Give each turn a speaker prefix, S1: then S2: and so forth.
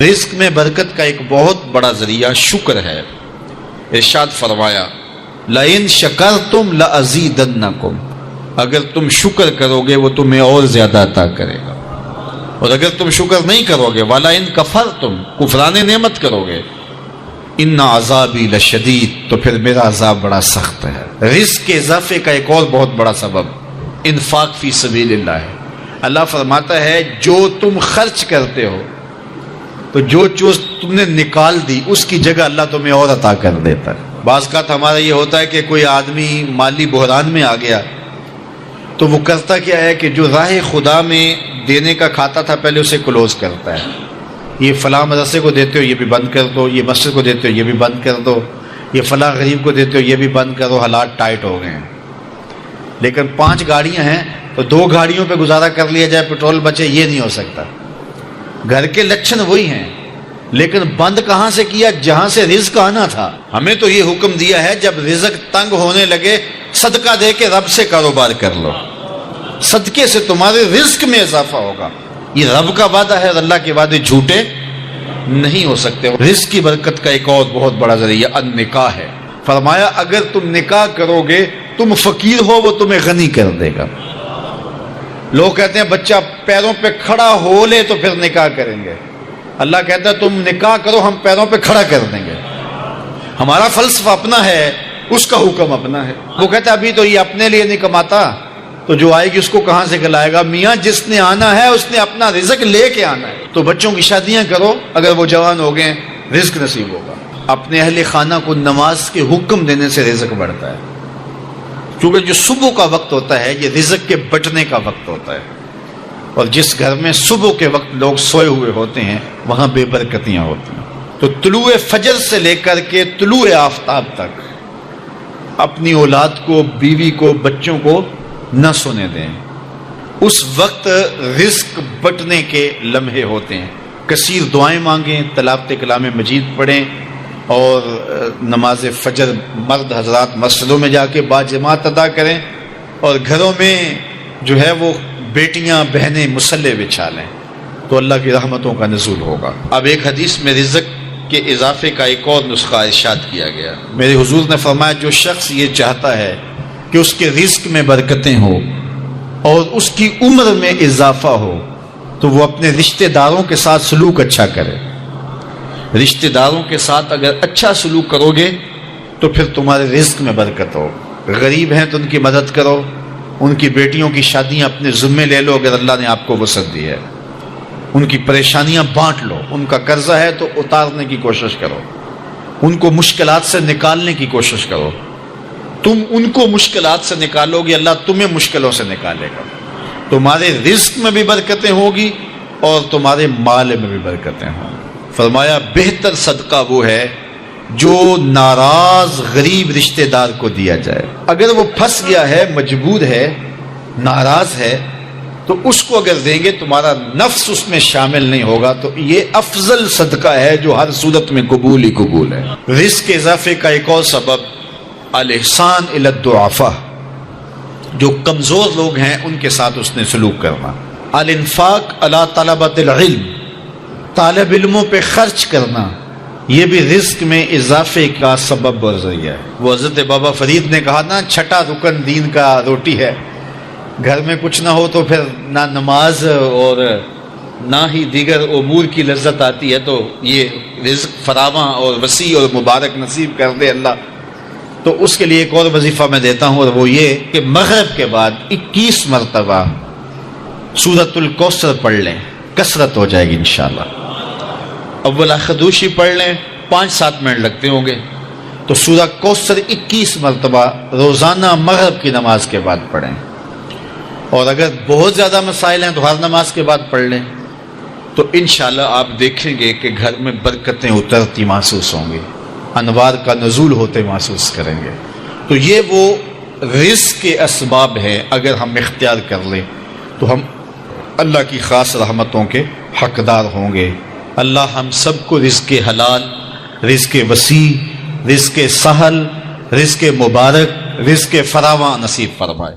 S1: رزق میں برکت کا ایک بہت بڑا ذریعہ شکر ہے۔ ارشاد فرمایا لَإِن شَكَرْتُمْ لَأَزِيدَنَّكُمْ، اگر تم شکر کرو گے وہ تمہیں اور زیادہ عطا کرے گا، اور اگر تم شکر نہیں کرو گے وَلَئِن كَفَرْتُمْ، کفران نعمت کرو گے، إِنَّ عَذَابِي لَشَدِيدٌ، تو پھر میرا عذاب بڑا سخت ہے۔ رزق کے اضافے کا ایک اور بہت بڑا سبب انفاق فی سبیل اللہ ہے۔ اللہ فرماتا ہے جو تم خرچ کرتے ہو تو جو چیز تم نے نکال دی اس کی جگہ اللہ تمہیں اور عطا کر دیتا ہے۔ بعض کا ہمارا یہ ہوتا ہے کہ کوئی آدمی مالی بحران میں آ گیا تو وہ کرتا کیا ہے کہ جو راہ خدا میں دینے کا کھاتا تھا پہلے اسے کلوز کرتا ہے، یہ فلاں مدرسے کو دیتے ہو یہ بھی بند کر دو، یہ مسجد کو دیتے ہو یہ بھی بند کر دو، یہ فلاں غریب کو دیتے ہو یہ بھی بند کرو، حالات ٹائٹ ہو گئے ہیں۔ لیکن 5 گاڑیاں ہیں تو 2 گاڑیوں پہ گزارا کر لیا جائے، پیٹرول بچے، یہ نہیں ہو سکتا۔ گھر کے لچھن وہی ہیں لیکن بند کہاں سے کیا؟ جہاں سے رزق آنا تھا۔ ہمیں تو یہ حکم دیا ہے جب رزق تنگ ہونے لگے صدقہ دے کے رب سے کاروبار کر لو، صدقے سے تمہارے رزق میں اضافہ ہوگا۔ یہ رب کا وعدہ ہے اور اللہ کے وعدے جھوٹے نہیں ہو سکتے۔ رزق کی برکت کا ایک اور بہت بڑا ذریعہ النکاح ہے۔ فرمایا اگر تم نکاح کرو گے تم فقیر ہو وہ تمہیں غنی کر دے گا۔ لوگ کہتے ہیں بچہ پیروں پہ کھڑا ہو لے تو پھر نکاح کریں گے، اللہ کہتا ہے تم نکاح کرو ہم پیروں پہ کھڑا کر دیں گے۔ ہمارا فلسفہ اپنا ہے، اس کا حکم اپنا ہے۔ وہ کہتا ہے ابھی تو یہ اپنے لیے نہیں کماتا تو جو آئے گی اس کو کہاں سے کھلائے گا؟ میاں جس نے آنا ہے اس نے اپنا رزق لے کے آنا ہے۔ تو بچوں کی شادیاں کرو، اگر وہ جوان ہو گئے رزق نصیب ہوگا۔ اپنے اہل خانہ کو نماز کے حکم دینے سے رزق بڑھتا ہے، کیونکہ جو صبح کا وقت ہوتا ہے یہ رزق کے بٹنے کا وقت ہوتا ہے، اور جس گھر میں صبح کے وقت لوگ سوئے ہوئے ہوتے ہیں وہاں بے برکتیاں ہوتی ہیں۔ تو طلوع فجر سے لے کر کے طلوع آفتاب تک اپنی اولاد کو، بیوی کو، بچوں کو نہ سونے دیں۔ اس وقت رزق بٹنے کے لمحے ہوتے ہیں۔ کثیر دعائیں مانگیں، تلاوت کلام مجید پڑھیں، اور نماز فجر مرد حضرات مسجدوں میں جا کے باجماعت ادا کریں، اور گھروں میں جو ہے وہ بیٹیاں بہنیں مصلے بچھا لیں تو اللہ کی رحمتوں کا نزول ہوگا۔ اب ایک حدیث میں رزق کے اضافے کا ایک اور نسخہ ارشاد کیا گیا۔ میرے حضور نے فرمایا جو شخص یہ چاہتا ہے کہ اس کے رزق میں برکتیں ہو اور اس کی عمر میں اضافہ ہو تو وہ اپنے رشتہ داروں کے ساتھ سلوک اچھا کرے۔ رشتہ داروں کے ساتھ اگر اچھا سلوک کرو گے تو پھر تمہارے رزق میں برکت ہو۔ غریب ہیں تو ان کی مدد کرو، ان کی بیٹیوں کی شادیاں اپنے ذمے لے لو اگر اللہ نے آپ کو وسعت دی ہے، ان کی پریشانیاں بانٹ لو، ان کا قرضہ ہے تو اتارنے کی کوشش کرو، ان کو مشکلات سے نکالنے کی کوشش کرو۔ تم ان کو مشکلات سے نکالو گے اللہ تمہیں مشکلوں سے نکالے گا۔ تمہارے رزق میں بھی برکتیں ہوگی اور تمہارے مال میں بھی برکتیں ہوں۔ فرمایا بہتر صدقہ وہ ہے جو ناراض غریب رشتہ دار کو دیا جائے۔ اگر وہ پھنس گیا ہے، مجبور ہے، ناراض ہے، تو اس کو اگر دیں گے تمہارا نفس اس میں شامل نہیں ہوگا، تو یہ افضل صدقہ ہے جو ہر صورت میں قبول ہی قبول ہے۔ رزق کے اضافے کا ایک اور سبب الاحسان الی الضعفاء، جو کمزور لوگ ہیں ان کے ساتھ اس نے سلوک کرنا۔ الانفاق علی طلبۃ العلم، طالب علموں پہ خرچ کرنا، یہ بھی رزق میں اضافے کا سبب اور ذریعہ ہے۔ وہ حضرت بابا فرید نے کہا نا چھٹا رکن دین کا روٹی ہے۔ گھر میں کچھ نہ ہو تو پھر نہ نماز اور نہ ہی دیگر امور کی لذت آتی ہے، تو یہ رزق فراواں اور وسیع اور مبارک نصیب کر دے اللہ۔ تو اس کے لیے ایک اور وظیفہ میں دیتا ہوں، اور وہ یہ کہ مغرب کے بعد 21 مرتبہ سورۃ الکوثر پڑھ لیں، کثرت ہو جائے گی انشاءاللہ۔ اول خدوشی پڑھ لیں، 5-7 منٹ لگتے ہوں گے، تو سورہ کوثر 21 مرتبہ روزانہ مغرب کی نماز کے بعد پڑھیں، اور اگر بہت زیادہ مسائل ہیں تو ہر نماز کے بعد پڑھ لیں، تو انشاءاللہ آپ دیکھیں گے کہ گھر میں برکتیں اترتی محسوس ہوں گی، انوار کا نزول ہوتے محسوس کریں گے۔ تو یہ وہ رزق کے اسباب ہیں، اگر ہم اختیار کر لیں تو ہم اللہ کی خاص رحمتوں کے حقدار ہوں گے۔ اللہ ہم سب کو رزق حلال، رزق وسیع، رزق سہل، رزق مبارک، رزق فراواں نصیب فرمائے۔